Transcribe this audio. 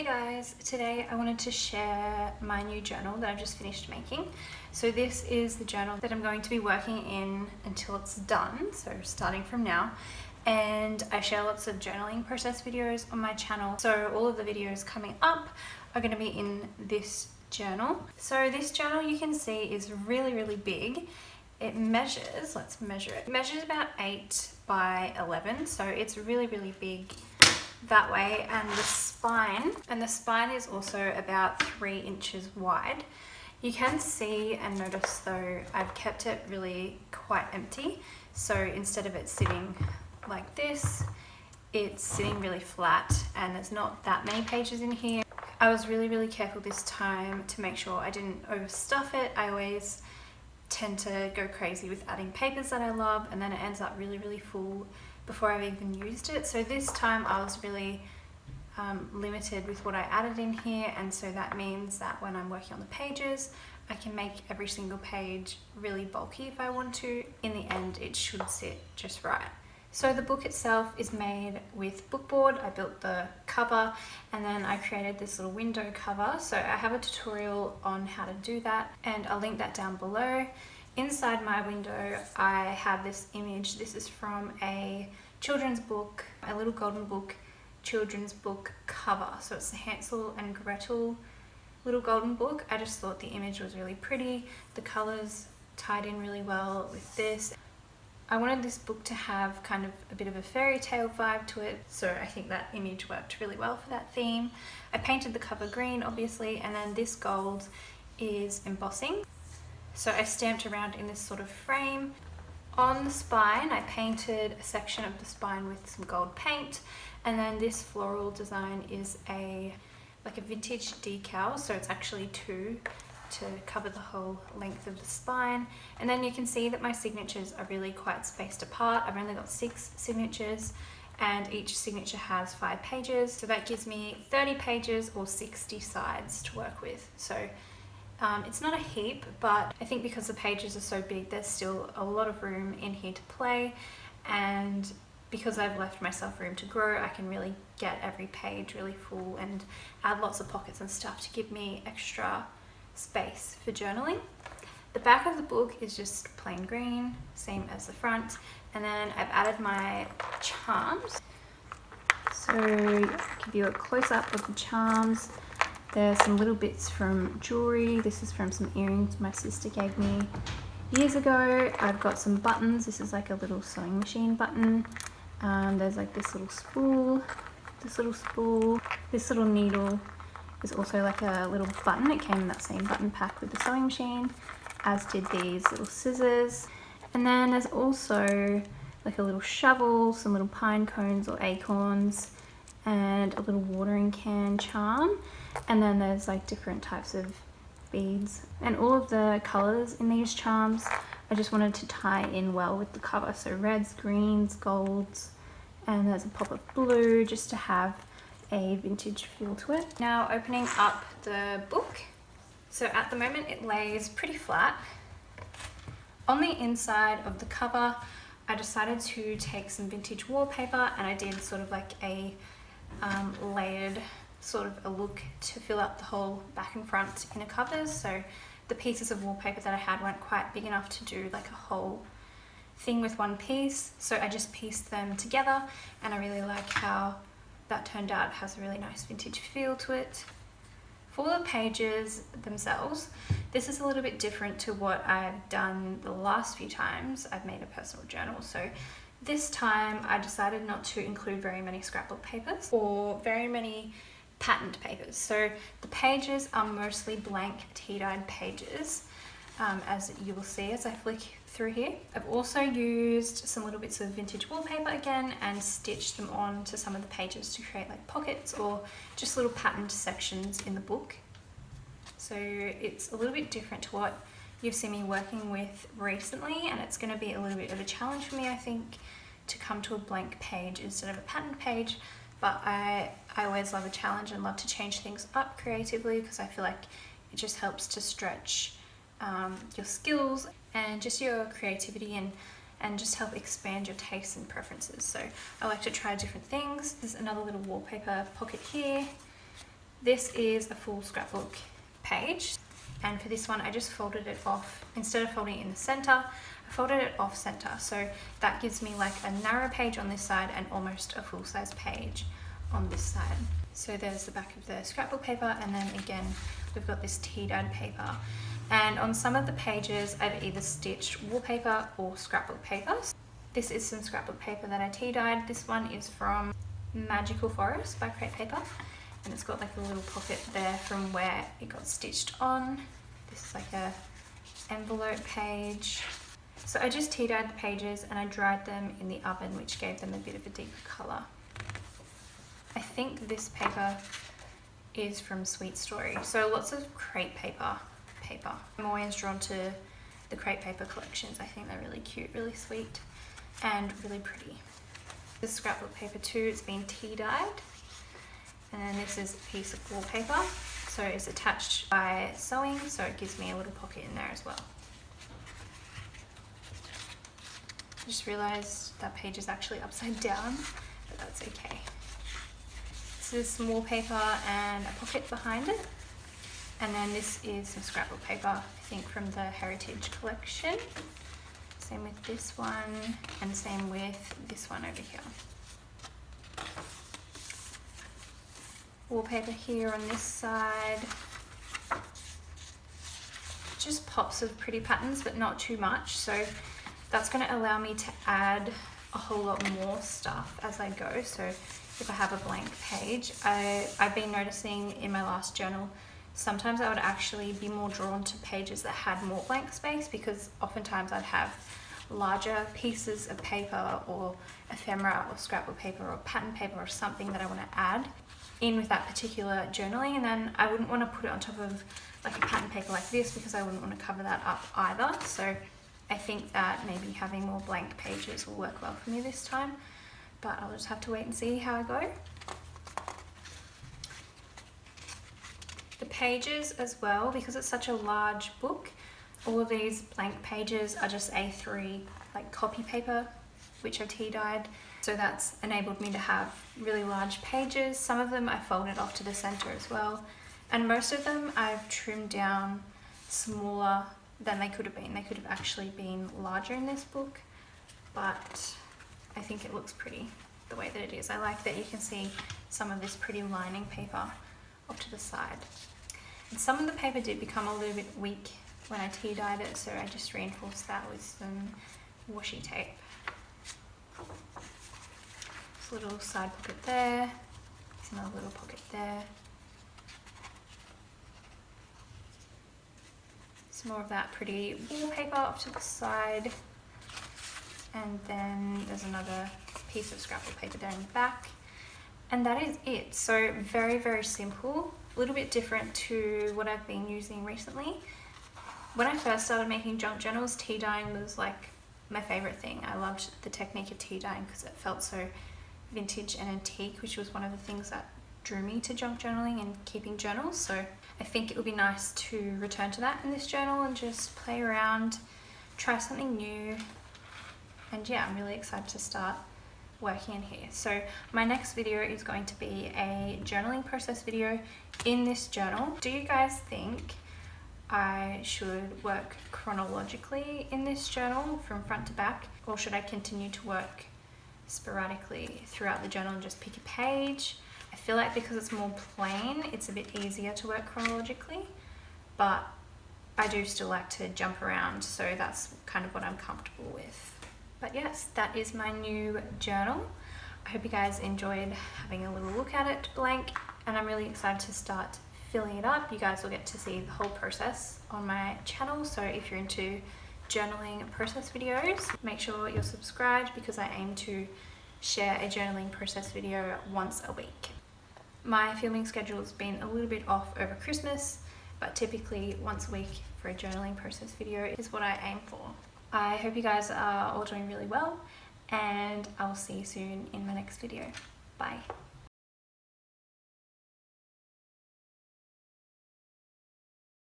Hey guys, today I wanted to share my new journal that I've just finished making. So this is the journal that I'm going to be working in until it's done, so starting from now. And I share lots of journaling process videos on my channel. So all of the videos coming up are going to be in this journal. So this journal, you can see, is really big. It measures, let's measure it. It measures about 8 by 11, so it's really big that way, and the spine is also about 3 inches wide. You can see and notice though I've kept it really quite empty, so instead of it sitting like this, it's sitting really flat and there's not that many pages in here. I was really careful this time to make sure I didn't overstuff it. I always tend to go crazy with adding papers that I love, and then it ends up really full before I've even used it. So this time I was really limited with what I added in here, and so that means that when I'm working on the pages, I can make every single page really bulky if I want to. In the end, it should sit just right. So the book itself is made with bookboard. I built the cover and then I created this little window cover. So I have a tutorial on how to do that and I'll link that down below. Inside my window, I have this image. This is from a children's book, a little golden book children's book cover. So it's the Hansel and Gretel little golden book. I just thought the image was really pretty. The colors tied in really well with this. I wanted this book to have kind of a bit of a fairy tale vibe to it, so I think that image worked really well for that theme. I painted the cover green, obviously, and then this gold is embossing. So I stamped around in this sort of frame. On the spine, I painted a section of the spine with some gold paint, and then this floral design is like a vintage decal, so it's actually 2 to cover the whole length of the spine. And then you can see that my signatures are really quite spaced apart. I've only got 6 signatures and each signature has 5 pages, so that gives me 30 pages or 60 sides to work with. So it's not a heap, but I think because the pages are so big, there's still a lot of room in here to play, and because I've left myself room to grow, I can really get every page really full and add lots of pockets and stuff to give me extra space for journaling. The back of the book is just plain green, same as the front, and then I've added my charms. So I'll give you a close-up of the charms. There's some little bits from jewelry. This is from some earrings my sister gave me years ago. I've got some buttons. This is like a little sewing machine button. There's like this little spool, this little needle is also like a little button. It came in that same button pack with the sewing machine, as did these little scissors. And then there's also like a little shovel, some little pine cones or acorns, and a little watering can charm. And then there's like different types of beads. And all of the colors in these charms, I just wanted to tie in well with the cover. So reds, greens, golds, and there's a pop of blue just to have a vintage feel to it. Now opening up the book. So at the moment it lays pretty flat. On the inside of the cover, I decided to take some vintage wallpaper and I did sort of like a layered sort of a look to fill up the whole back and front inner covers. So the pieces of wallpaper that I had weren't quite big enough to do like a whole thing with one piece, so I just pieced them together and I really like how that turned out. It has a really nice vintage feel to it. For the pages themselves, this is a little bit different to what I've done the last few times I've made a personal journal. So this time I decided not to include very many scrapbook papers or very many patterned papers. So the pages are mostly blank tea-dyed pages, as you will see as I flick through here. I've also used some little bits of vintage wallpaper again and stitched them on to some of the pages to create like pockets or just little patterned sections in the book. So it's a little bit different to what you've seen me working with recently, and it's going to be a little bit of a challenge for me, I think, to come to a blank page instead of a patterned page. But I always love a challenge and love to change things up creatively because I feel like it just helps to stretch your skills and just your creativity and just help expand your tastes and preferences. So I like to try different things. There's another little wallpaper pocket here. This is a full scrapbook page, and for this one I just folded it off. Instead of folding it in the center, I folded it off center, so that gives me like a narrow page on this side and almost a full-size page on this side. So there's the back of the scrapbook paper, and then again we've got this tea-dyed paper. And on some of the pages I've either stitched wallpaper or scrapbook paper. This is some scrapbook paper that I tea-dyed. This one is from Magical Forest by Create Paper, and it's got like a little pocket there from where it got stitched on. This is like a envelope page. So I just tea-dyed the pages and I dried them in the oven, which gave them a bit of a deeper colour. I think this paper is from Sweet Story. So lots of Create Paper. I'm always drawn to the Create Paper collections. I think they're really cute, really sweet, and really pretty. This scrapbook paper too, it's been tea-dyed. And then this is a piece of wallpaper. So it's attached by sewing, so it gives me a little pocket in there as well. I just realised that page is actually upside down, but that's okay. This is some wallpaper and a pocket behind it. And then this is some scrapbook paper, I think from the Heritage collection. Same with this one, and same with this one over here. Wallpaper here on this side. Just pops of pretty patterns, but not too much. So that's going to allow me to add a whole lot more stuff as I go. So if I have a blank page, I've been noticing in my last journal, sometimes I would actually be more drawn to pages that had more blank space, because oftentimes I'd have larger pieces of paper or ephemera or scrapbook paper or pattern paper or something that I want to add in with that particular journaling, and then I wouldn't want to put it on top of like a pattern paper like this because I wouldn't want to cover that up either. So I think that maybe having more blank pages will work well for me this time, but I'll just have to wait and see how I go. The pages as well, because it's such a large book, all of these blank pages are just A3 like copy paper, which I tea-dyed. So that's enabled me to have really large pages. Some of them I folded off to the center as well. And most of them I've trimmed down smaller than they could have been. They could have actually been larger in this book, but I think it looks pretty the way that it is. I like that you can see some of this pretty lining paper off to the side. And some of the paper did become a little bit weak when I tea-dyed it, so I just reinforced that with some washi tape. This little side pocket there, there's another little pocket there. Some more of that pretty wallpaper off to the side. And then there's another piece of scrapbook paper there in the back. And that is it. So very, very simple. A little bit different to what I've been using recently. When I first started making junk journals, tea dyeing was like my favorite thing. I loved the technique of tea dyeing because it felt so vintage and antique, which was one of the things that drew me to junk journaling and keeping journals. So I think it would be nice to return to that in this journal and just play around, try something new. And yeah, I'm really excited to start working in here. So my next video is going to be a journaling process video in this journal. Do you guys think I should work chronologically in this journal from front to back, or should I continue to work sporadically throughout the journal and just pick a page? I feel like because it's more plain, it's a bit easier to work chronologically, but I do still like to jump around, so that's kind of what I'm comfortable with. But yes, that is my new journal. I hope you guys enjoyed having a little look at it blank, and I'm really excited to start filling it up. You guys will get to see the whole process on my channel, so if you're into journaling process videos, make sure you're subscribed because I aim to share a journaling process video once a week. My filming schedule has been a little bit off over Christmas, but typically once a week for a journaling process video is what I aim for. I hope you guys are all doing really well, and I will see you soon in my next video. Bye.